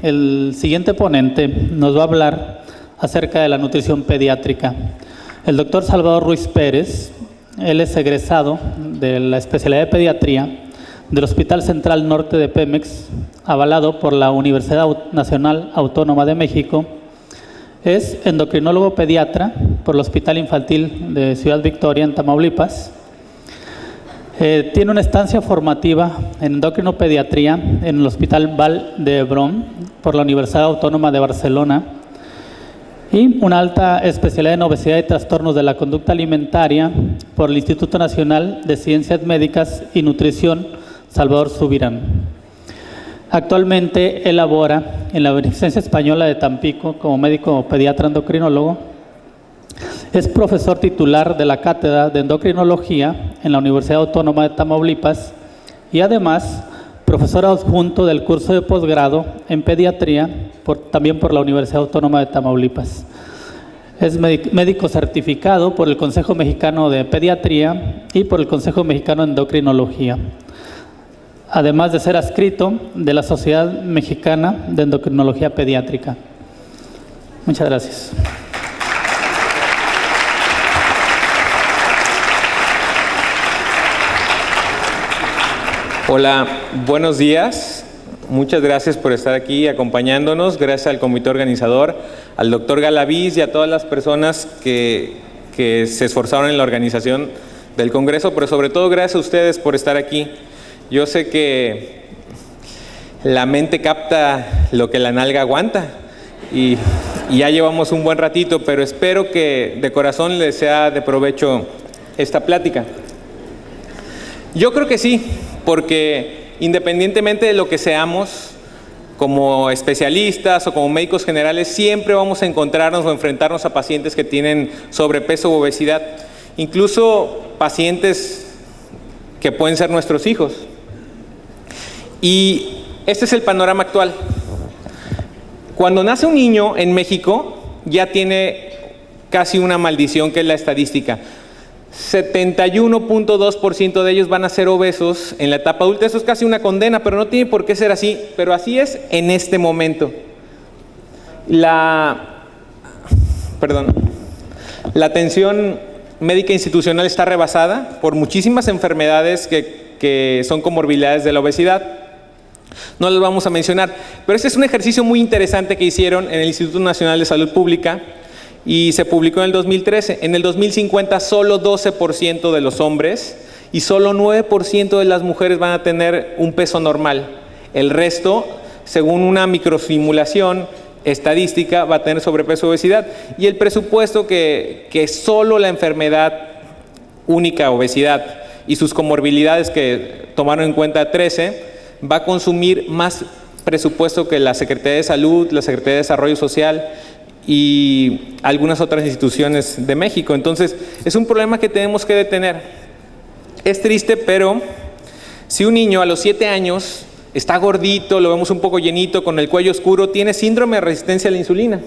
El siguiente ponente nos va a hablar acerca de la nutrición pediátrica. El doctor Salvador Ruiz Pérez, él es egresado de la especialidad de pediatría del Hospital Central Norte de Pemex, avalado por la Universidad Nacional Autónoma de México. Es endocrinólogo pediatra por el Hospital Infantil de Ciudad Victoria, en Tamaulipas. Tiene una estancia formativa en endocrinopediatría en el Hospital Vall d'Hebron por la Universidad Autónoma de Barcelona y una alta especialidad en obesidad y trastornos de la conducta alimentaria por el Instituto Nacional de Ciencias Médicas y Nutrición Salvador Subirán. Actualmente él labora en la Beneficencia Española de Tampico como médico pediatra endocrinólogo. Es profesor titular de la Cátedra de Endocrinología en la Universidad Autónoma de Tamaulipas y además profesor adjunto del curso de posgrado en pediatría también por la Universidad Autónoma de Tamaulipas. Es médico certificado por el Consejo Mexicano de Pediatría y por el Consejo Mexicano de Endocrinología, además de ser adscrito de la Sociedad Mexicana de Endocrinología Pediátrica. Muchas gracias. Hola, buenos días. Muchas gracias por estar aquí acompañándonos. Gracias al comité organizador, al doctor Galaviz y a todas las personas que se esforzaron en la organización del Congreso, pero sobre todo gracias a ustedes por estar aquí. Yo sé que la mente capta lo que la nalga aguanta y ya llevamos un buen ratito, pero espero que de corazón les sea de provecho esta plática. Yo creo que sí, porque independientemente de lo que seamos, como especialistas o como médicos generales, siempre vamos a encontrarnos o enfrentarnos a pacientes que tienen sobrepeso u obesidad, incluso pacientes que pueden ser nuestros hijos. Y este es el panorama actual. Cuando nace un niño en México, ya tiene casi una maldición, que es la estadística. 71.2% de ellos van a ser obesos en la etapa adulta. Eso es casi una condena, pero no tiene por qué ser así, pero así es en este momento. La atención médica institucional está rebasada por muchísimas enfermedades que son comorbilidades de la obesidad. No las vamos a mencionar, pero este es un ejercicio muy interesante que hicieron en el Instituto Nacional de Salud Pública y se publicó en el 2013. En el 2050 solo 12% de los hombres y solo 9% de las mujeres van a tener un peso normal. El resto, según una microsimulación estadística, va a tener sobrepeso o obesidad. Y el presupuesto que solo la enfermedad única, obesidad, y sus comorbilidades que tomaron en cuenta 13, va a consumir más presupuesto que la Secretaría de Salud, la Secretaría de Desarrollo Social y algunas otras instituciones de México. Entonces, es un problema que tenemos que detener. Es triste, pero si un niño a los 7 años está gordito, lo vemos un poco llenito, con el cuello oscuro, tiene síndrome de resistencia a la insulina.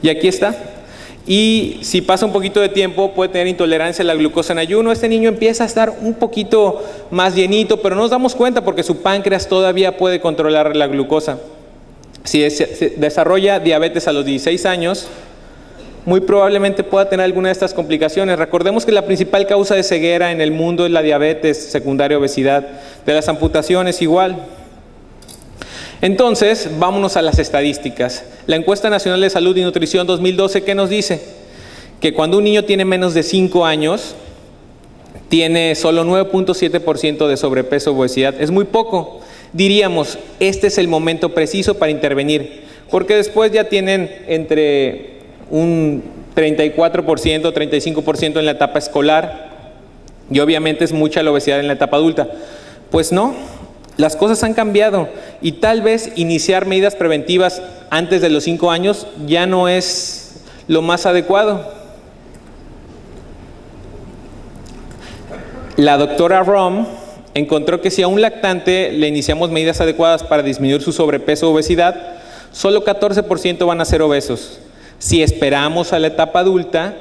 Y aquí está. Y si pasa un poquito de tiempo, puede tener intolerancia a la glucosa en ayuno. Este niño empieza a estar un poquito más llenito, pero no nos damos cuenta porque su páncreas todavía puede controlar la glucosa. Si se desarrolla diabetes a los 16 años, muy probablemente pueda tener alguna de estas complicaciones. Recordemos que la principal causa de ceguera en el mundo es la diabetes secundaria, obesidad. De las amputaciones igual. Entonces, vámonos a las estadísticas. La Encuesta Nacional de Salud y Nutrición 2012, ¿qué nos dice? Que cuando un niño tiene menos de 5 años, tiene solo 9.7% de sobrepeso o obesidad. Es muy poco. Diríamos, este es el momento preciso para intervenir, porque después ya tienen entre un 34%, 35% en la etapa escolar, y obviamente es mucha la obesidad en la etapa adulta. Pues no, las cosas han cambiado, y tal vez iniciar medidas preventivas antes de los 5 años ya no es lo más adecuado. La doctora Rom encontró que si a un lactante le iniciamos medidas adecuadas para disminuir su sobrepeso o obesidad, solo 14% van a ser obesos. Si esperamos a la etapa adulta,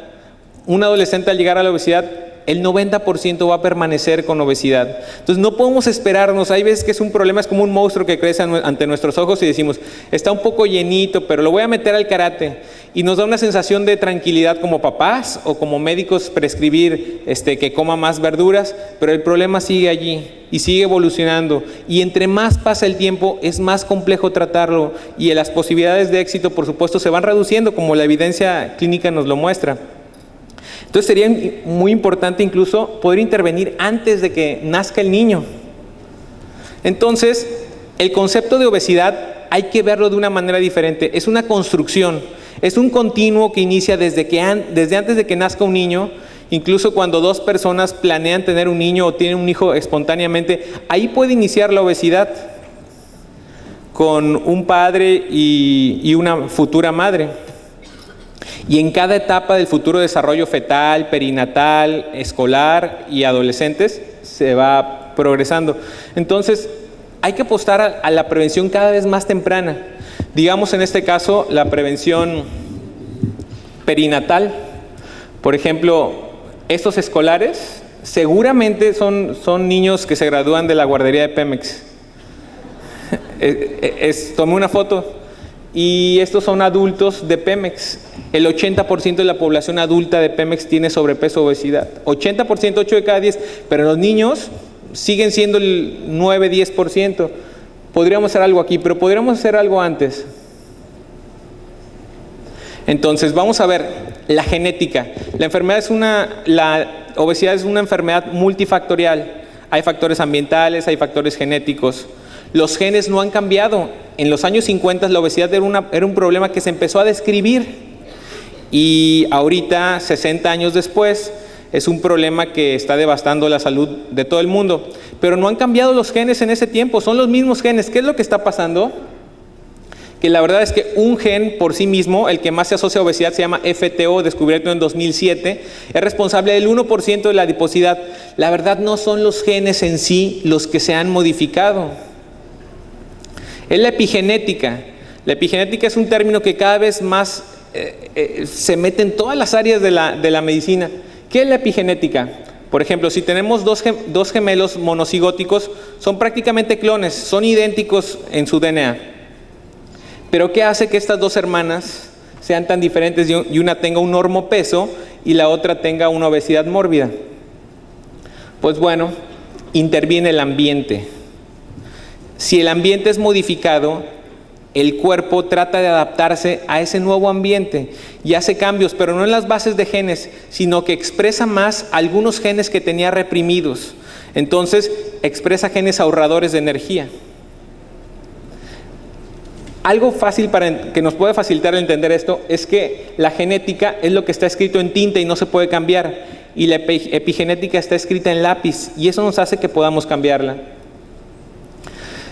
un adolescente al llegar a la obesidad el 90% va a permanecer con obesidad. Entonces no podemos esperarnos. Hay veces que es un problema, es como un monstruo que crece ante nuestros ojos y decimos, está un poco llenito, pero lo voy a meter al karate. Y nos da una sensación de tranquilidad como papás o como médicos prescribir que coma más verduras, pero el problema sigue allí y sigue evolucionando. Y entre más pasa el tiempo, es más complejo tratarlo y las posibilidades de éxito, por supuesto, se van reduciendo, como la evidencia clínica nos lo muestra. Entonces sería muy importante incluso poder intervenir antes de que nazca el niño. Entonces, el concepto de obesidad hay que verlo de una manera diferente. Es una construcción, es un continuo que inicia desde antes de que nazca un niño. Incluso cuando dos personas planean tener un niño o tienen un hijo espontáneamente, ahí puede iniciar la obesidad con un padre y una futura madre. Y en cada etapa del futuro desarrollo fetal, perinatal, escolar y adolescentes se va progresando. Entonces, hay que apostar a la prevención cada vez más temprana. Digamos en este caso, la prevención perinatal. Por ejemplo, estos escolares seguramente son niños que se gradúan de la guardería de Pemex. Tomé una foto y estos son adultos de Pemex. El 80% de la población adulta de Pemex tiene sobrepeso o obesidad. 80%, 8 de cada 10, pero los niños siguen siendo el 9-10%. Podríamos hacer algo aquí, pero podríamos hacer algo antes. Entonces, vamos a ver la genética. La obesidad es una enfermedad multifactorial. Hay factores ambientales, hay factores genéticos. Los genes no han cambiado. En los años 50 la obesidad era un problema que se empezó a describir. Y ahorita, 60 años después, es un problema que está devastando la salud de todo el mundo. Pero no han cambiado los genes en ese tiempo, son los mismos genes. ¿Qué es lo que está pasando? Que la verdad es que un gen por sí mismo, el que más se asocia a obesidad, se llama FTO, descubierto en 2007, es responsable del 1% de la adiposidad. La verdad no son los genes en sí los que se han modificado. Es la epigenética. La epigenética es un término que cada vez más se mete en todas las áreas de la medicina. ¿Qué es la epigenética? Por ejemplo, si tenemos dos gemelos monocigóticos, son prácticamente clones, son idénticos en su DNA. Pero ¿qué hace que estas dos hermanas sean tan diferentes y una tenga un normopeso y la otra tenga una obesidad mórbida? Pues bueno, interviene el ambiente. Si el ambiente es modificado, el cuerpo trata de adaptarse a ese nuevo ambiente y hace cambios, pero no en las bases de genes, sino que expresa más algunos genes que tenía reprimidos. Entonces, expresa genes ahorradores de energía. Algo fácil que nos puede facilitar entender esto es que la genética es lo que está escrito en tinta y no se puede cambiar, y la epigenética está escrita en lápiz, y eso nos hace que podamos cambiarla.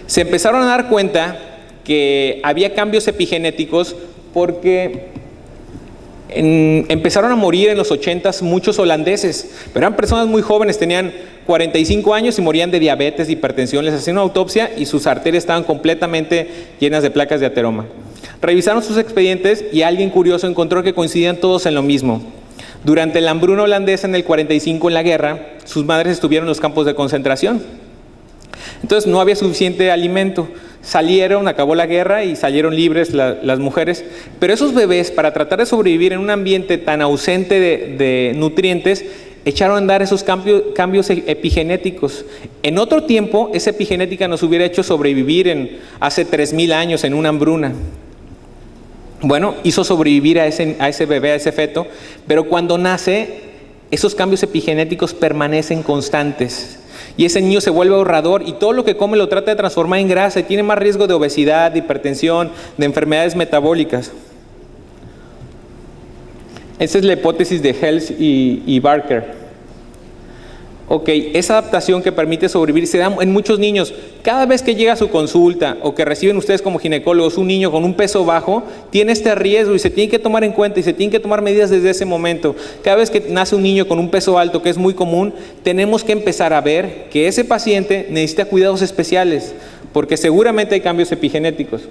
Se empezaron a dar cuenta que había cambios epigenéticos porque empezaron a morir en los 80s muchos holandeses, pero eran personas muy jóvenes, tenían 45 años y morían de diabetes, de hipertensión. Les hacían una autopsia y sus arterias estaban completamente llenas de placas de ateroma. Revisaron sus expedientes y alguien curioso encontró que coincidían todos en lo mismo. Durante la hambruna holandesa en el 45, en la guerra, sus madres estuvieron en los campos de concentración. Entonces no había suficiente alimento. Salieron, acabó la guerra y salieron libres las mujeres. Pero esos bebés, para tratar de sobrevivir en un ambiente tan ausente de nutrientes, echaron a andar esos cambios epigenéticos. En otro tiempo, esa epigenética nos hubiera hecho sobrevivir hace 3000 años en una hambruna. Bueno, hizo sobrevivir a ese bebé, a ese feto, pero cuando nace, esos cambios epigenéticos permanecen constantes. Y ese niño se vuelve ahorrador y todo lo que come lo trata de transformar en grasa y tiene más riesgo de obesidad, de hipertensión, de enfermedades metabólicas. Esa es la hipótesis de Hels y Barker. Ok, esa adaptación que permite sobrevivir se da en muchos niños. Cada vez que llega a su consulta o que reciben ustedes como ginecólogos un niño con un peso bajo, tiene este riesgo y se tiene que tomar en cuenta y se tienen que tomar medidas desde ese momento. Cada vez que nace un niño con un peso alto, que es muy común, tenemos que empezar a ver que ese paciente necesita cuidados especiales, porque seguramente hay cambios epigenéticos.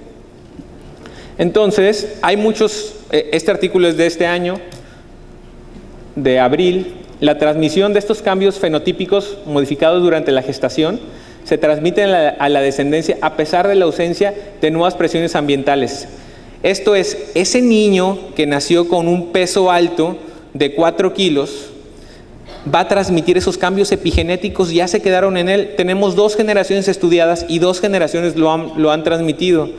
Entonces, hay muchos, este artículo es de este año, de abril, La transmisión de estos cambios fenotípicos modificados durante la gestación se transmiten a la descendencia a pesar de la ausencia de nuevas presiones ambientales. Esto es, ese niño que nació con un peso alto de 4 kilos va a transmitir esos cambios epigenéticos, ya se quedaron en él. Tenemos 2 generaciones estudiadas y 2 generaciones lo han transmitido.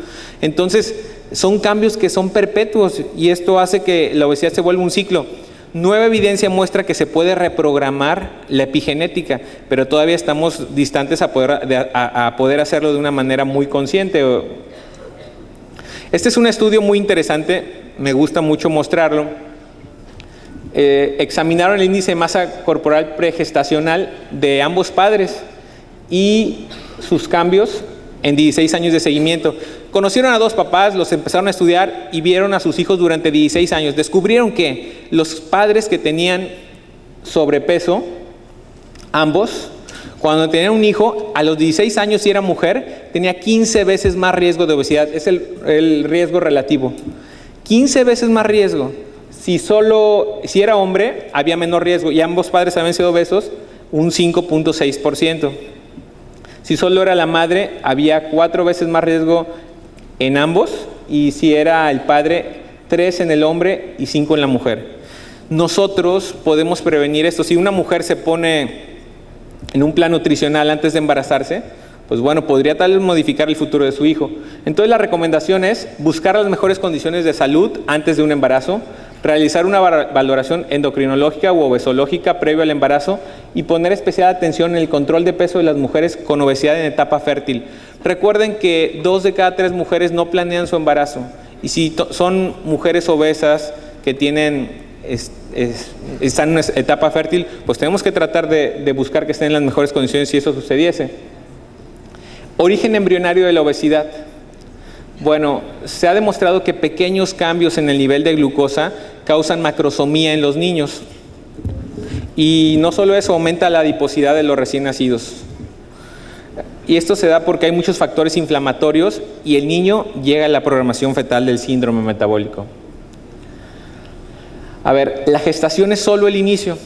Entonces, son cambios que son perpetuos y esto hace que la obesidad se vuelva un ciclo. Nueva evidencia muestra que se puede reprogramar la epigenética, pero todavía estamos distantes a poder hacerlo de una manera muy consciente. Este es un estudio muy interesante, me gusta mucho mostrarlo. Examinaron el índice de masa corporal pregestacional de ambos padres y sus cambios en 16 años de seguimiento. Conocieron a 2 papás, los empezaron a estudiar y vieron a sus hijos durante 16 años. Descubrieron que los padres que tenían sobrepeso, ambos, cuando tenían un hijo, a los 16 años, si era mujer, tenía 15 veces más riesgo de obesidad. Es el riesgo relativo. 15 veces más riesgo. Si era hombre, había menor riesgo y ambos padres habían sido obesos, un 5.6%. Si solo era la madre, había 4 veces más riesgo en ambos, y si era el padre, 3 en el hombre y 5 en la mujer. Nosotros podemos prevenir esto. Si una mujer se pone en un plan nutricional antes de embarazarse, pues bueno, podría tal vez modificar el futuro de su hijo. Entonces la recomendación es buscar las mejores condiciones de salud antes de un embarazo, realizar una valoración endocrinológica u obesológica previo al embarazo y poner especial atención en el control de peso de las mujeres con obesidad en etapa fértil. Recuerden que 2 de cada 3 mujeres no planean su embarazo, y si son mujeres obesas que están en una etapa fértil, pues tenemos que tratar de buscar que estén en las mejores condiciones si eso sucediese. Origen embrionario de la obesidad. Bueno, se ha demostrado que pequeños cambios en el nivel de glucosa causan macrosomía en los niños. Y no solo eso, aumenta la adiposidad de los recién nacidos. Y esto se da porque hay muchos factores inflamatorios y el niño llega a la programación fetal del síndrome metabólico. A ver, la gestación es solo el inicio.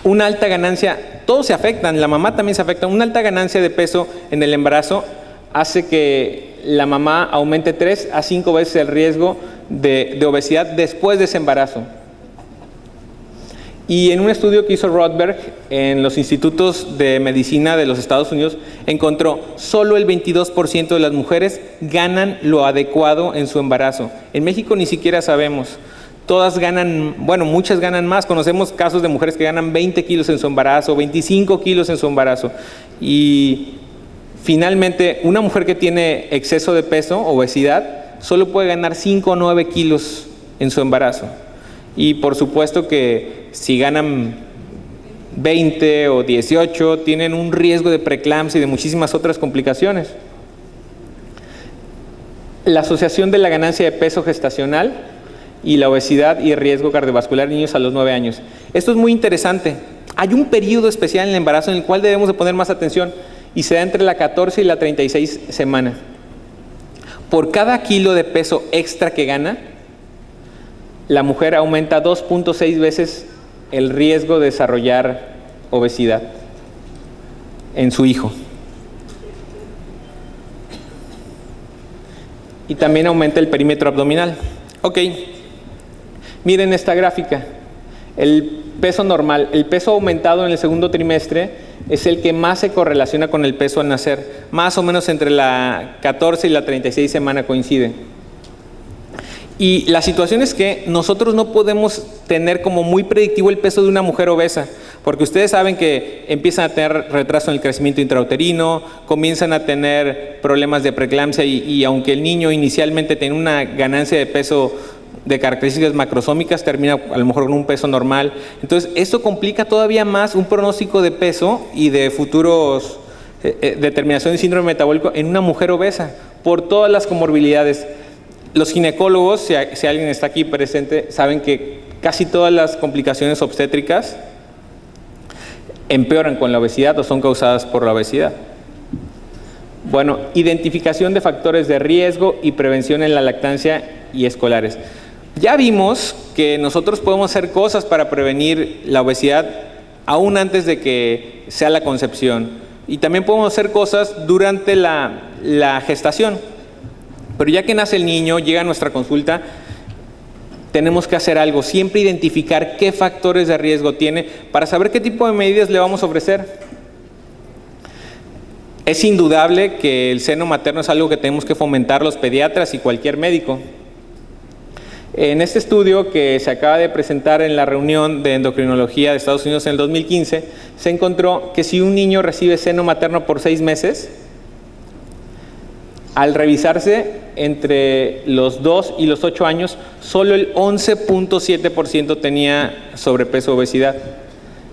Una alta ganancia, todos se afectan, la mamá también se afecta. Una alta ganancia de peso en el embarazo hace que la mamá aumente 3 a 5 veces el riesgo de obesidad después de ese embarazo. Y en un estudio que hizo Rothberg en los institutos de medicina de los Estados Unidos, encontró solo el 22% de las mujeres ganan lo adecuado en su embarazo. En México ni siquiera sabemos. Todas ganan, bueno, muchas ganan más. Conocemos casos de mujeres que ganan 20 kilos en su embarazo, 25 kilos en su embarazo. Y finalmente, una mujer que tiene exceso de peso, obesidad, solo puede ganar 5 o 9 kilos en su embarazo. Y por supuesto que si ganan 20 o 18, tienen un riesgo de preeclampsia y de muchísimas otras complicaciones. La asociación de la ganancia de peso gestacional y la obesidad y el riesgo cardiovascular en niños a los 9 años. Esto es muy interesante. Hay un periodo especial en el embarazo en el cual debemos de poner más atención y se da entre la 14 y la 36 semana. Por cada kilo de peso extra que gana, la mujer aumenta 2.6 veces el riesgo de desarrollar obesidad en su hijo. Y también aumenta el perímetro abdominal. Ok, miren esta gráfica. El peso normal, el peso aumentado en el segundo trimestre es el que más se correlaciona con el peso al nacer. Más o menos entre la 14 y la 36 semana coincide. Y la situación es que nosotros no podemos tener como muy predictivo el peso de una mujer obesa, porque ustedes saben que empiezan a tener retraso en el crecimiento intrauterino, comienzan a tener problemas de preeclampsia y aunque el niño inicialmente tiene una ganancia de peso de características macrosómicas, termina a lo mejor con un peso normal. Entonces, esto complica todavía más un pronóstico de peso y de futuros determinación de síndrome metabólico en una mujer obesa, por todas las comorbilidades. Los ginecólogos, si alguien está aquí presente, saben que casi todas las complicaciones obstétricas empeoran con la obesidad o son causadas por la obesidad. Bueno, identificación de factores de riesgo y prevención en la lactancia y escolares. Ya vimos que nosotros podemos hacer cosas para prevenir la obesidad aún antes de que sea la concepción. Y también podemos hacer cosas durante la gestación. Pero ya que nace el niño, llega a nuestra consulta, tenemos que hacer algo, siempre identificar qué factores de riesgo tiene para saber qué tipo de medidas le vamos a ofrecer. Es indudable que el seno materno es algo que tenemos que fomentar los pediatras y cualquier médico. En este estudio que se acaba de presentar en la reunión de endocrinología de Estados Unidos en el 2015, se encontró que si un niño recibe seno materno por 6 meses, al revisarse entre los 2 y los 8 años, solo el 11.7% tenía sobrepeso o obesidad,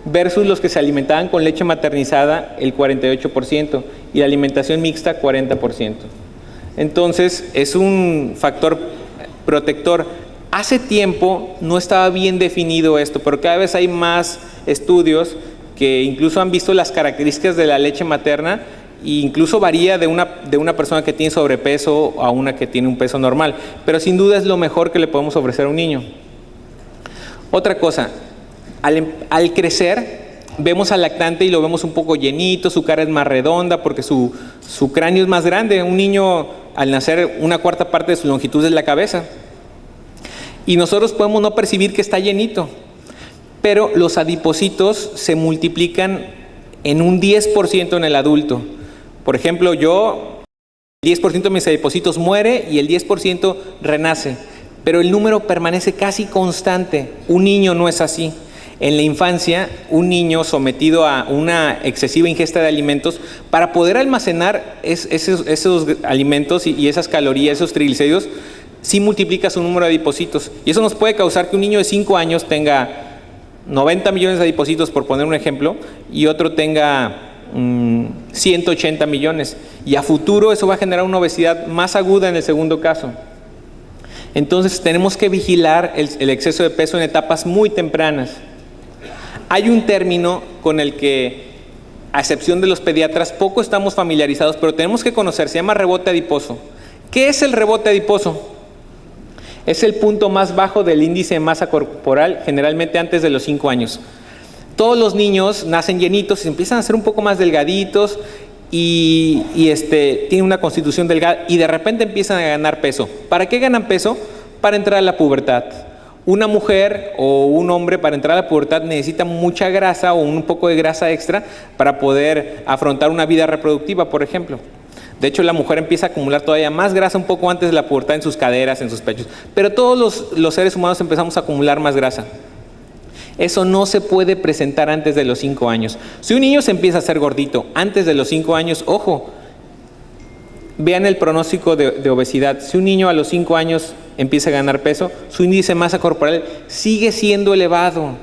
versus los que se alimentaban con leche maternizada, el 48%, y la alimentación mixta, 40%. Entonces, es un factor protector. Hace tiempo no estaba bien definido esto, pero cada vez hay más estudios que incluso han visto las características de la leche materna e incluso varía de una persona que tiene sobrepeso a una que tiene un peso normal, pero sin duda es lo mejor que le podemos ofrecer a un niño. Otra cosa, al crecer vemos al lactante y lo vemos un poco llenito, su cara es más redonda porque su cráneo es más grande. Un niño al nacer, una cuarta parte de su longitud es la cabeza. Y nosotros podemos no percibir que está llenito, pero los adipocitos se multiplican en un 10% en el adulto. Por ejemplo, el 10% de mis adipocitos muere y el 10% renace, pero el número permanece casi constante. Un niño no es así. En la infancia, un niño sometido a una excesiva ingesta de alimentos, para poder almacenar esos alimentos y esas calorías, esos triglicéridos, sí multiplica su número de adipocitos. Y eso nos puede causar que un niño de 5 años tenga 90 millones de adipocitos, por poner un ejemplo, y otro tenga 180 millones. Y a futuro eso va a generar una obesidad más aguda en el segundo caso. Entonces tenemos que vigilar el exceso de peso en etapas muy tempranas. Hay un término con el que, a excepción de los pediatras, poco estamos familiarizados, pero tenemos que conocer, se llama rebote adiposo. ¿Qué es el rebote adiposo? Es el punto más bajo del índice de masa corporal, generalmente antes de los 5 años. Todos los niños nacen llenitos y empiezan a ser un poco más delgaditos y tienen una constitución delgada y de repente empiezan a ganar peso. ¿Para qué ganan peso? Para entrar a la pubertad. Una mujer o un hombre para entrar a la pubertad necesita mucha grasa o un poco de grasa extra para poder afrontar una vida reproductiva, por ejemplo. De hecho, la mujer empieza a acumular todavía más grasa un poco antes de la pubertad en sus caderas, en sus pechos. Pero todos los seres humanos empezamos a acumular más grasa. Eso no se puede presentar antes de los 5 años. Si un niño se empieza a hacer gordito antes de los 5 años, ojo, vean el pronóstico de obesidad. Si un niño a los 5 años empieza a ganar peso, su índice de masa corporal sigue siendo elevado.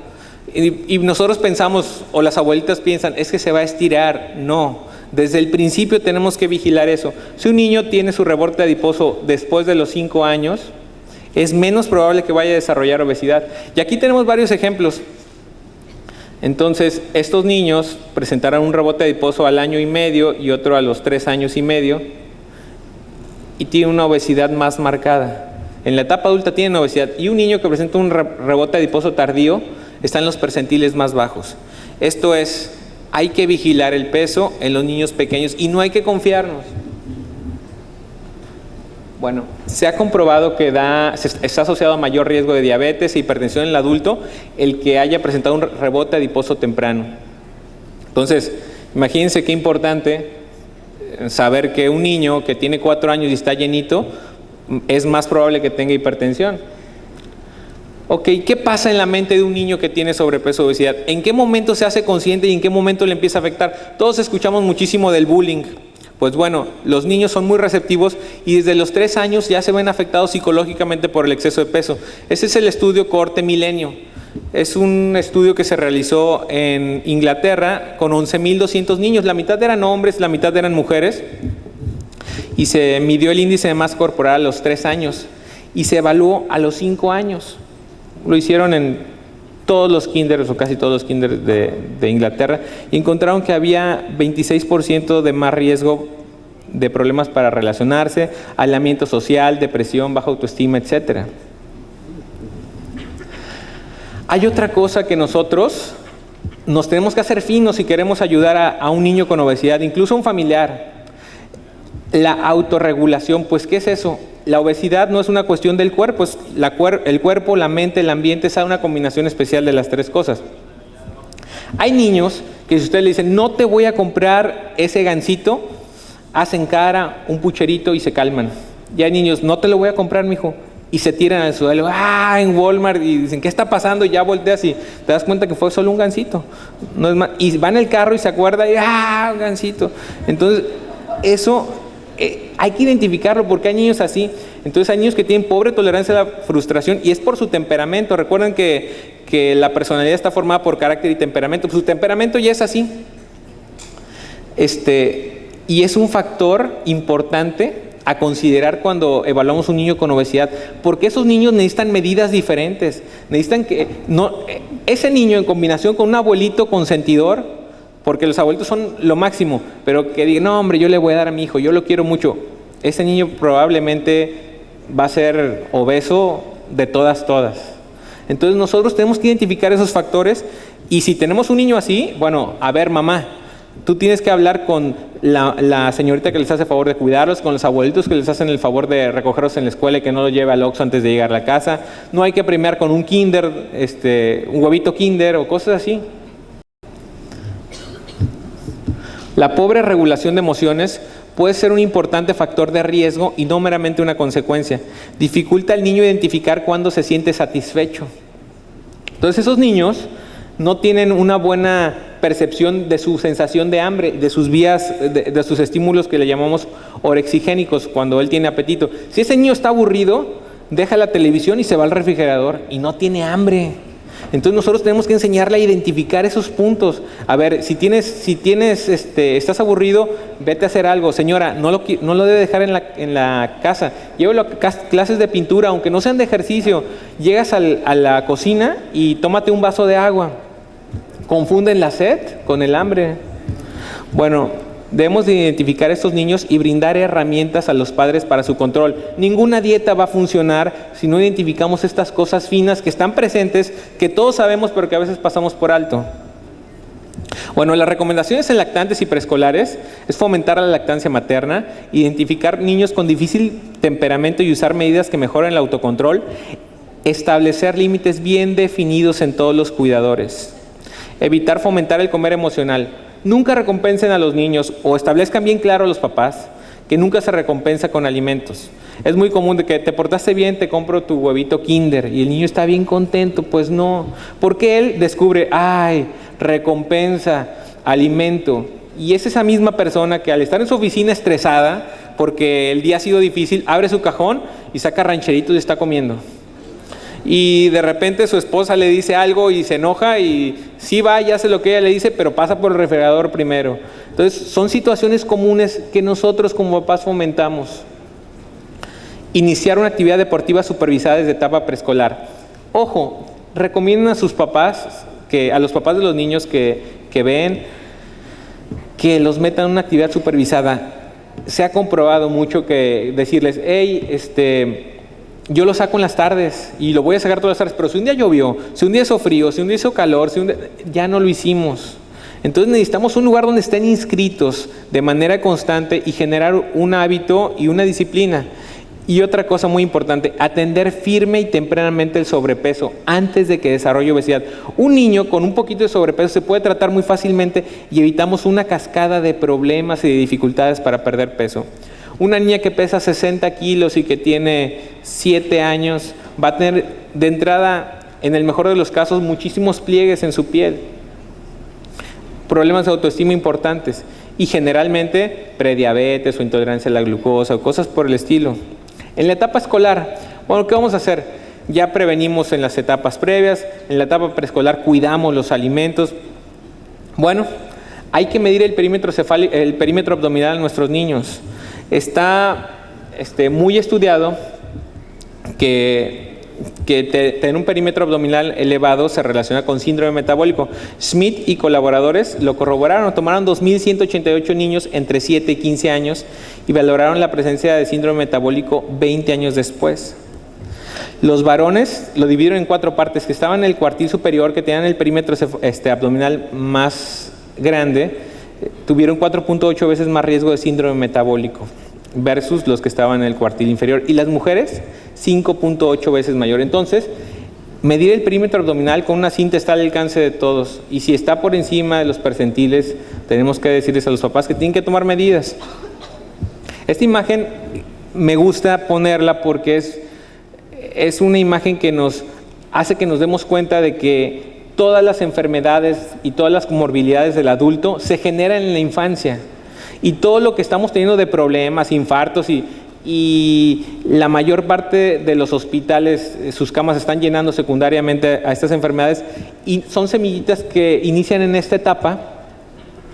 Y nosotros pensamos, o las abuelitas piensan, es que se va a estirar. No, desde el principio tenemos que vigilar eso. Si un niño tiene su rebote adiposo después de los 5 años, es menos probable que vaya a desarrollar obesidad. Y aquí tenemos varios ejemplos. Entonces, estos niños presentarán un rebote adiposo al 1 año y medio y otro a los 3 años y medio y tienen una obesidad más marcada. En la etapa adulta tienen obesidad y un niño que presenta un rebote adiposo tardío está en los percentiles más bajos. Esto es, hay que vigilar el peso en los niños pequeños y no hay que confiarnos. Bueno, se ha comprobado que está asociado a mayor riesgo de diabetes e hipertensión en el adulto el que haya presentado un rebote adiposo temprano. Entonces, imagínense qué importante saber que un niño que tiene 4 años y está llenito es más probable que tenga hipertensión. Ok, ¿qué pasa en la mente de un niño que tiene sobrepeso o obesidad? ¿En qué momento se hace consciente y en qué momento le empieza a afectar? Todos escuchamos muchísimo del bullying. Pues bueno, los niños son muy receptivos y desde los 3 años ya se ven afectados psicológicamente por el exceso de peso. Ese es el estudio Cohorte Milenio. Es un estudio que se realizó en Inglaterra con 11.200 niños. La mitad eran hombres, la mitad eran mujeres. Y se midió el índice de masa corporal a los 3 años y se evaluó a los 5 años. Lo hicieron en todos los kinders o casi todos los kinders de Inglaterra y encontraron que había 26% de más riesgo de problemas para relacionarse, aislamiento social, depresión, baja autoestima, etc. Hay otra cosa que nosotros nos tenemos que hacer finos si queremos ayudar a un niño con obesidad, incluso a un familiar. La autorregulación, pues ¿qué es eso? La obesidad no es una cuestión del cuerpo, es el cuerpo, la mente, el ambiente, es una combinación especial de las tres cosas. Hay niños que si ustedes le dicen, no te voy a comprar ese gansito, hacen cara, un pucherito y se calman. Y hay niños, no te lo voy a comprar, mijo, y se tiran al suelo, en Walmart, y dicen, ¿qué está pasando? Y ya volteas y te das cuenta que fue solo un gansito. No es más, y va en el carro y se acuerda, y un gansito. Entonces, eso hay que identificarlo porque hay niños así. Entonces hay niños que tienen pobre tolerancia a la frustración y es por su temperamento. Recuerden que la personalidad está formada por carácter y temperamento. Pues su temperamento ya es así. Y es un factor importante a considerar cuando evaluamos un niño con obesidad, porque esos niños necesitan medidas diferentes. Necesitan ese niño en combinación con un abuelito consentidor, porque los abuelitos son lo máximo, pero que diga, no hombre, yo le voy a dar a mi hijo, yo lo quiero mucho. Ese niño probablemente va a ser obeso de todas. Entonces nosotros tenemos que identificar esos factores y si tenemos un niño así, bueno, a ver mamá, tú tienes que hablar con la señorita que les hace el favor de cuidarlos, con los abuelitos que les hacen el favor de recogerlos en la escuela y que no los lleve al Oxxo antes de llegar a la casa. No hay que premiar con un kinder, un huevito kinder o cosas así. La pobre regulación de emociones puede ser un importante factor de riesgo y no meramente una consecuencia. Dificulta al niño identificar cuándo se siente satisfecho. Entonces esos niños no tienen una buena percepción de su sensación de hambre, de sus vías, de sus estímulos que le llamamos orexigénicos, cuando él tiene apetito. Si ese niño está aburrido, deja la televisión y se va al refrigerador y no tiene hambre. Entonces nosotros tenemos que enseñarle a identificar esos puntos. A ver, si estás aburrido, vete a hacer algo. Señora, no lo debe dejar en la casa. Llévalo a clases de pintura, aunque no sean de ejercicio. Llegas a la cocina y tómate un vaso de agua. Confunden la sed con el hambre. Bueno, debemos de identificar a estos niños y brindar herramientas a los padres para su control. Ninguna dieta va a funcionar si no identificamos estas cosas finas que están presentes, que todos sabemos pero que a veces pasamos por alto. Bueno, las recomendaciones en lactantes y preescolares es fomentar la lactancia materna, identificar niños con difícil temperamento y usar medidas que mejoren el autocontrol, establecer límites bien definidos en todos los cuidadores, evitar fomentar el comer emocional. Nunca recompensen a los niños o establezcan bien claro a los papás que nunca se recompensa con alimentos. Es muy común de que te portaste bien, te compro tu huevito Kinder y el niño está bien contento. Pues no, porque él descubre, recompensa, alimento. Y es esa misma persona que al estar en su oficina estresada porque el día ha sido difícil, abre su cajón y saca rancheritos y está comiendo. Y de repente su esposa le dice algo y se enoja y sí va y hace lo que ella le dice, pero pasa por el refrigerador primero. Entonces son situaciones comunes que nosotros como papás fomentamos. Iniciar una actividad deportiva supervisada desde etapa preescolar. Ojo, recomiendan a sus papás, a los papás de los niños que ven, que los metan en una actividad supervisada. Se ha comprobado mucho que decirles, yo lo saco en las tardes y lo voy a sacar todas las tardes, pero si un día llovió, si un día hizo frío, si un día hizo calor, ya no lo hicimos. Entonces necesitamos un lugar donde estén inscritos de manera constante y generar un hábito y una disciplina. Y otra cosa muy importante, atender firme y tempranamente el sobrepeso antes de que desarrolle obesidad. Un niño con un poquito de sobrepeso se puede tratar muy fácilmente y evitamos una cascada de problemas y de dificultades para perder peso. Una niña que pesa 60 kilos y que tiene 7 años va a tener de entrada, en el mejor de los casos, muchísimos pliegues en su piel. Problemas de autoestima importantes y generalmente prediabetes o intolerancia a la glucosa o cosas por el estilo. En la etapa escolar, bueno, ¿qué vamos a hacer? Ya prevenimos en las etapas previas, en la etapa preescolar cuidamos los alimentos. Bueno, hay que medir el perímetro abdominal de nuestros niños. Está muy estudiado que tener un perímetro abdominal elevado se relaciona con síndrome metabólico. Smith y colaboradores lo corroboraron, tomaron 2.188 niños entre 7 y 15 años y valoraron la presencia de síndrome metabólico 20 años después. Los varones lo dividieron en 4 partes, que estaban en el cuartil superior, que tenían el perímetro abdominal más grande, tuvieron 4.8 veces más riesgo de síndrome metabólico versus los que estaban en el cuartil inferior. Y las mujeres, 5.8 veces mayor. Entonces, medir el perímetro abdominal con una cinta está al alcance de todos. Y si está por encima de los percentiles, tenemos que decirles a los papás que tienen que tomar medidas. Esta imagen me gusta ponerla porque es una imagen que nos hace que nos demos cuenta de que todas las enfermedades y todas las comorbilidades del adulto se generan en la infancia. Y todo lo que estamos teniendo de problemas, infartos y la mayor parte de los hospitales, sus camas están llenando secundariamente a estas enfermedades, y son semillitas que inician en esta etapa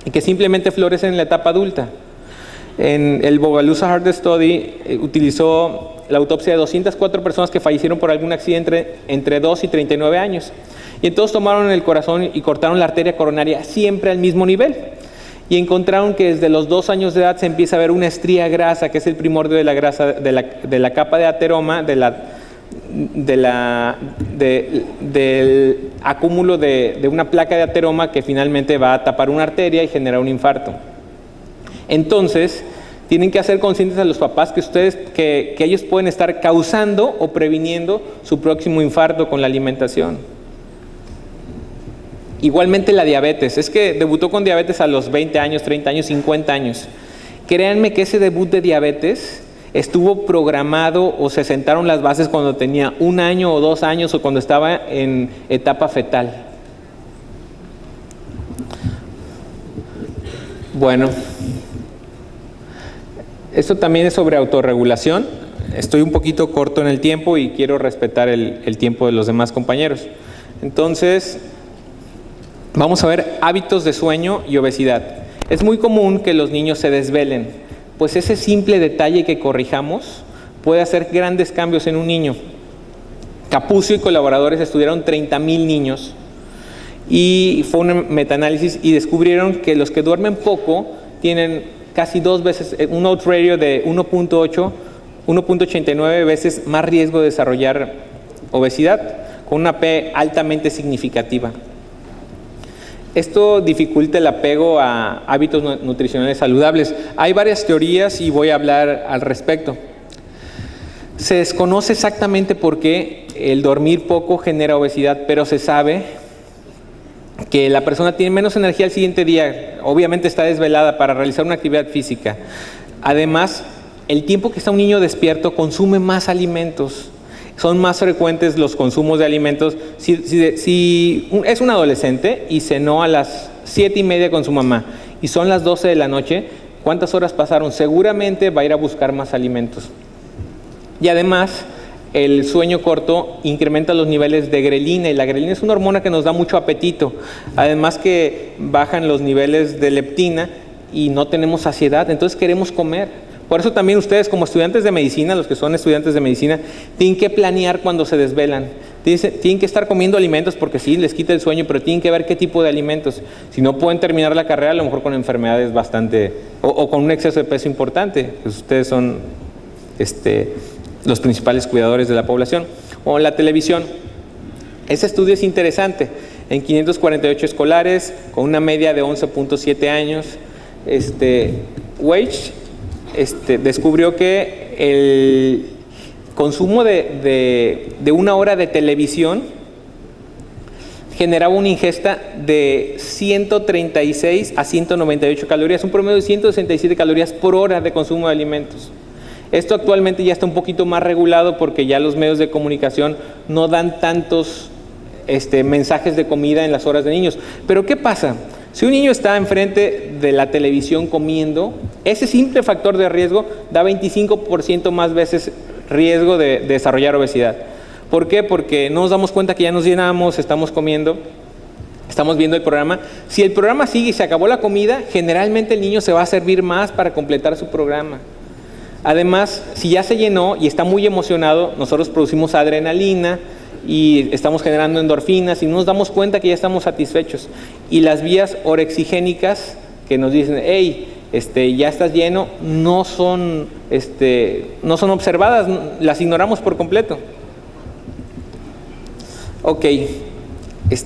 y que simplemente florecen en la etapa adulta. En el Bogalusa Heart Study utilizó la autopsia de 204 personas que fallecieron por algún accidente entre 2 y 39 años. Y entonces tomaron el corazón y cortaron la arteria coronaria siempre al mismo nivel. Y encontraron que desde los 2 años de edad se empieza a ver una estría grasa, que es el primordio de la grasa, de la capa de ateroma, del acúmulo de una placa de ateroma que finalmente va a tapar una arteria y generar un infarto. Entonces, tienen que hacer conscientes a los papás que ellos pueden estar causando o previniendo su próximo infarto con la alimentación. Igualmente la diabetes. Es que debutó con diabetes a los 20 años, 30 años, 50 años. Créanme que ese debut de diabetes estuvo programado o se sentaron las bases cuando tenía 1 año o 2 años o cuando estaba en etapa fetal. Bueno, esto también es sobre autorregulación. Estoy un poquito corto en el tiempo y quiero respetar el tiempo de los demás compañeros. Entonces, vamos a ver hábitos de sueño y obesidad. Es muy común que los niños se desvelen, pues ese simple detalle que corrijamos puede hacer grandes cambios en un niño. Capucio y colaboradores estudiaron 30,000 niños y fue un metaanálisis y descubrieron que los que duermen poco tienen casi 2 veces, un odds ratio de 1.89 veces más riesgo de desarrollar obesidad, con una P altamente significativa. Esto dificulta el apego a hábitos nutricionales saludables. Hay varias teorías y voy a hablar al respecto. Se desconoce exactamente por qué el dormir poco genera obesidad, pero se sabe que la persona tiene menos energía al siguiente día, obviamente está desvelada para realizar una actividad física. Además, el tiempo que está un niño despierto consume más alimentos. Son más frecuentes los consumos de alimentos. Si es un adolescente y cenó a las 7:30 con su mamá y son las 12 de la noche, ¿cuántas horas pasaron? Seguramente va a ir a buscar más alimentos. Y además, el sueño corto incrementa los niveles de grelina, y la grelina es una hormona que nos da mucho apetito. Además que bajan los niveles de leptina y no tenemos saciedad, entonces queremos comer. Por eso también ustedes como estudiantes de medicina, los que son estudiantes de medicina, tienen que planear cuando se desvelan. Tienen que estar comiendo alimentos porque sí, les quita el sueño, pero tienen que ver qué tipo de alimentos. Si no pueden terminar la carrera, a lo mejor con enfermedades o con un exceso de peso importante, pues ustedes son los principales cuidadores de la población. O la televisión. Ese estudio es interesante. En 548 escolares, con una media de 11.7 años, Weich descubrió que el consumo de 1 hora de televisión generaba una ingesta de 136 a 198 calorías, un promedio de 167 calorías por hora de consumo de alimentos. Esto actualmente ya está un poquito más regulado porque ya los medios de comunicación no dan tantos mensajes de comida en las horas de niños. Pero ¿qué pasa? Si un niño está enfrente de la televisión comiendo, ese simple factor de riesgo da 25% más veces riesgo de desarrollar obesidad. ¿Por qué? Porque no nos damos cuenta que ya nos llenamos, estamos comiendo, estamos viendo el programa. Si el programa sigue y se acabó la comida, generalmente el niño se va a servir más para completar su programa. Además, si ya se llenó y está muy emocionado, nosotros producimos adrenalina y estamos generando endorfinas y no nos damos cuenta que ya estamos satisfechos. Y las vías orexigénicas que nos dicen, hey, ya estás lleno, no son observadas, las ignoramos por completo. Ok,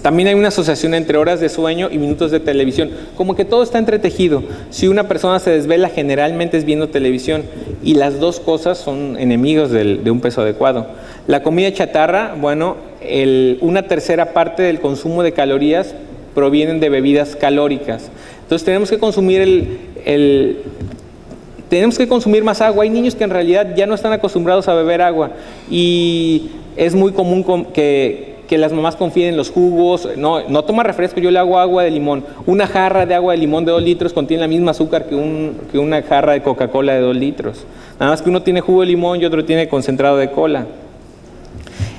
también hay una asociación entre horas de sueño y minutos de televisión. Como que todo está entretejido. Si una persona se desvela, generalmente es viendo televisión. Y las dos cosas son enemigos de un peso adecuado. La comida chatarra, bueno, una tercera parte del consumo de calorías provienen de bebidas calóricas. Entonces tenemos que consumir tenemos que consumir más agua. Hay niños que en realidad ya no están acostumbrados a beber agua. Y es muy común que las mamás confíen en los jugos. No toma refresco, yo le hago agua de limón. Una jarra de agua de limón de 2 litros contiene la misma azúcar que una jarra de Coca-Cola de 2 litros. Nada más que uno tiene jugo de limón y otro tiene concentrado de cola.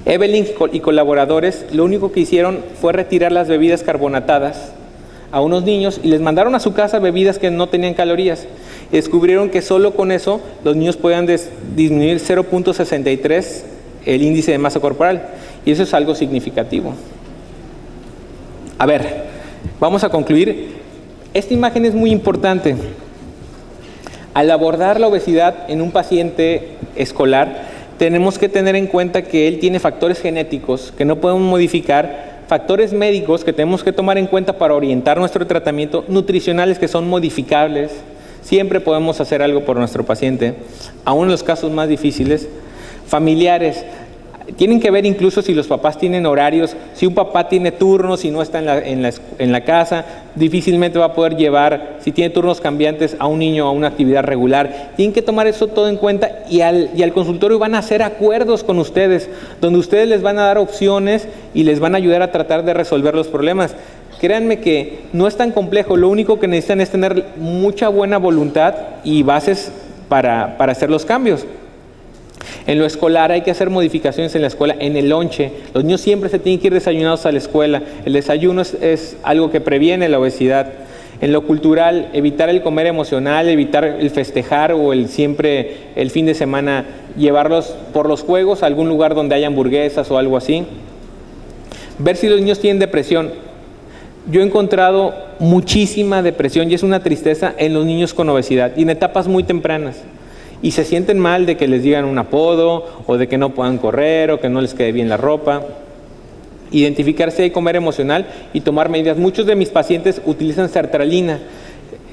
Evelyn y colaboradores lo único que hicieron fue retirar las bebidas carbonatadas a unos niños y les mandaron a su casa bebidas que no tenían calorías. Y descubrieron que solo con eso los niños podían disminuir 0.63 el índice de masa corporal. Y eso es algo significativo. A ver, vamos a concluir. Esta imagen es muy importante. Al abordar la obesidad en un paciente escolar, tenemos que tener en cuenta que él tiene factores genéticos que no podemos modificar, factores médicos que tenemos que tomar en cuenta para orientar nuestro tratamiento, nutricionales que son modificables. Siempre podemos hacer algo por nuestro paciente, aún en los casos más difíciles. Familiares. Tienen que ver incluso si los papás tienen horarios, si un papá tiene turnos y no está en la casa, difícilmente va a poder llevar, si tiene turnos cambiantes, a un niño a una actividad regular. Tienen que tomar eso todo en cuenta y al consultorio van a hacer acuerdos con ustedes, donde ustedes les van a dar opciones y les van a ayudar a tratar de resolver los problemas. Créanme que no es tan complejo, lo único que necesitan es tener mucha buena voluntad y bases para hacer los cambios. En lo escolar hay que hacer modificaciones en la escuela, en el lonche. Los niños siempre se tienen que ir desayunados a la escuela. El desayuno es algo que previene la obesidad. En lo cultural, evitar el comer emocional, evitar el festejar o el fin de semana, llevarlos por los juegos a algún lugar donde haya hamburguesas o algo así. Ver si los niños tienen depresión. Yo he encontrado muchísima depresión y es una tristeza en los niños con obesidad y en etapas muy tempranas. Y se sienten mal de que les digan un apodo o de que no puedan correr o que no les quede bien la ropa. Identificar si hay comer emocional y tomar medidas. Muchos de mis pacientes utilizan sertralina.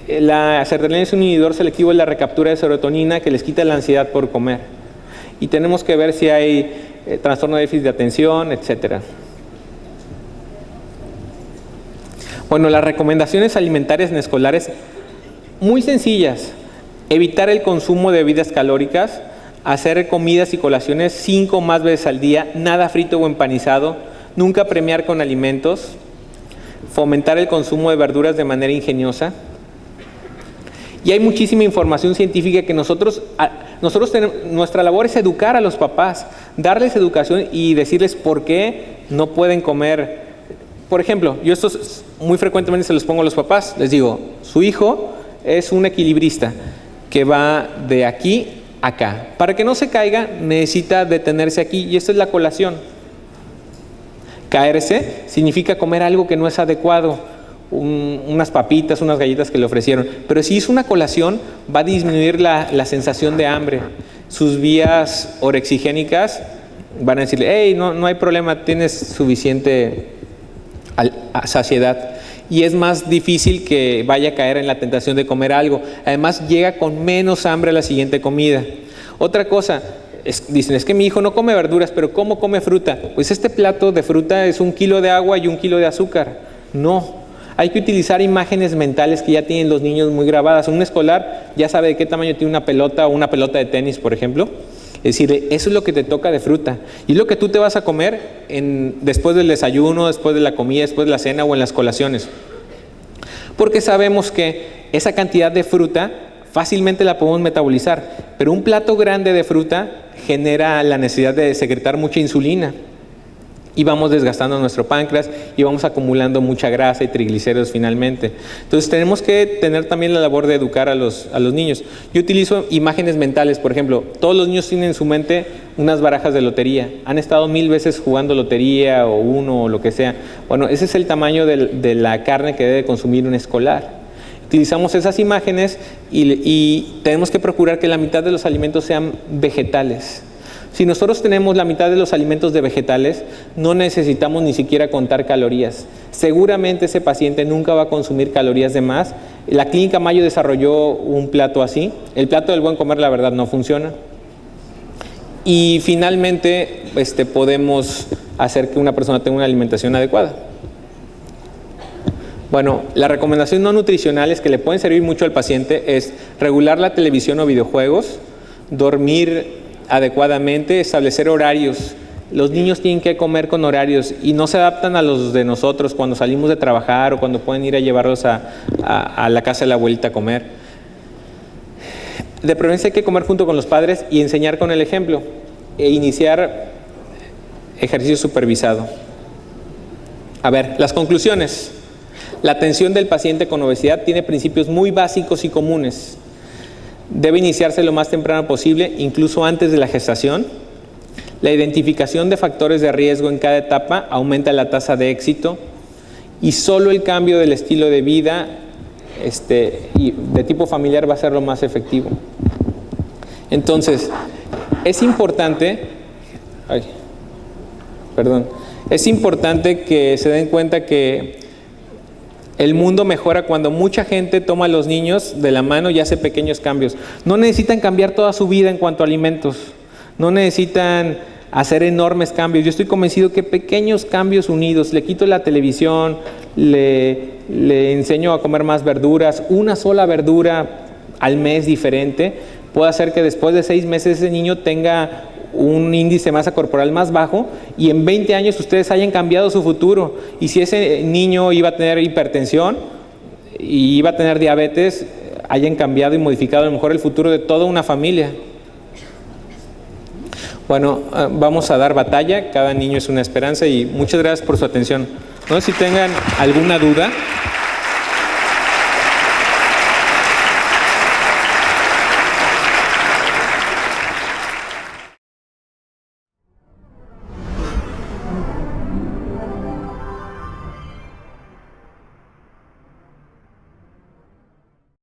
La sertralina es un inhibidor selectivo de la recaptura de serotonina que les quita la ansiedad por comer. Y tenemos que ver si hay trastorno de déficit de atención, etc. Bueno, las recomendaciones alimentarias en escolares, muy sencillas. Evitar el consumo de bebidas calóricas, hacer comidas y colaciones 5 o más veces al día, nada frito o empanizado, nunca premiar con alimentos, fomentar el consumo de verduras de manera ingeniosa. Y hay muchísima información científica que nosotros tenemos, nuestra labor es educar a los papás, darles educación y decirles por qué no pueden comer. Por ejemplo, yo esto muy frecuentemente se los pongo a los papás, les digo, su hijo es un equilibrista que va de aquí a acá. Para que no se caiga, necesita detenerse aquí y esta es la colación. Caerse significa comer algo que no es adecuado, unas papitas, unas galletas que le ofrecieron. Pero si es una colación, va a disminuir la sensación de hambre. Sus vías orexigénicas van a decirle, hey, no hay problema, tienes suficiente saciedad. Y es más difícil que vaya a caer en la tentación de comer algo. Además, llega con menos hambre a la siguiente comida. Otra cosa, dicen, es que mi hijo no come verduras, pero ¿cómo come fruta? Pues este plato de fruta es 1 kilo de agua y 1 kilo de azúcar. No, hay que utilizar imágenes mentales que ya tienen los niños muy grabadas. Un escolar ya sabe de qué tamaño tiene una pelota o una pelota de tenis, por ejemplo. Es decir, eso es lo que te toca de fruta. Y es lo que tú te vas a comer después del desayuno, después de la comida, después de la cena o en las colaciones. Porque sabemos que esa cantidad de fruta fácilmente la podemos metabolizar. Pero un plato grande de fruta genera la necesidad de secretar mucha insulina. Y vamos desgastando nuestro páncreas y vamos acumulando mucha grasa y triglicéridos finalmente. Entonces tenemos que tener también la labor de educar a los niños. Yo utilizo imágenes mentales, por ejemplo, todos los niños tienen en su mente unas barajas de lotería. Han estado 1000 veces jugando lotería o uno o lo que sea. Bueno, ese es el tamaño de la carne que debe consumir un escolar. Utilizamos esas imágenes y tenemos que procurar que la mitad de los alimentos sean vegetales. Si nosotros tenemos la mitad de los alimentos de vegetales, no necesitamos ni siquiera contar calorías. Seguramente ese paciente nunca va a consumir calorías de más. La Clínica Mayo desarrolló un plato así. El plato del buen comer, la verdad, no funciona. Y finalmente, podemos hacer que una persona tenga una alimentación adecuada. Bueno, la recomendación no nutricionales que le pueden servir mucho al paciente es regular la televisión o videojuegos, dormir adecuadamente, establecer horarios. Los niños tienen que comer con horarios y no se adaptan a los de nosotros cuando salimos de trabajar o cuando pueden ir a llevarlos a la casa de la abuelita a comer. De preferencia hay que comer junto con los padres y enseñar con el ejemplo e iniciar ejercicio supervisado. A ver, las conclusiones. La atención del paciente con obesidad tiene principios muy básicos y comunes. Debe iniciarse lo más temprano posible, incluso antes de la gestación. La identificación de factores de riesgo en cada etapa aumenta la tasa de éxito y solo el cambio del estilo de vida y de tipo familiar va a ser lo más efectivo. Entonces, es importante que se den cuenta que el mundo mejora cuando mucha gente toma a los niños de la mano y hace pequeños cambios. No necesitan cambiar toda su vida en cuanto a alimentos. No necesitan hacer enormes cambios. Yo estoy convencido que pequeños cambios unidos, le quito la televisión, le enseño a comer más verduras, una sola verdura al mes diferente, puede hacer que después de 6 meses ese niño tenga un índice de masa corporal más bajo y en 20 años ustedes hayan cambiado su futuro. Y si ese niño iba a tener hipertensión y iba a tener diabetes, hayan cambiado y modificado a lo mejor el futuro de toda una familia. Bueno, vamos a dar batalla. Cada niño es una esperanza y muchas gracias por su atención. No sé si tengan alguna duda.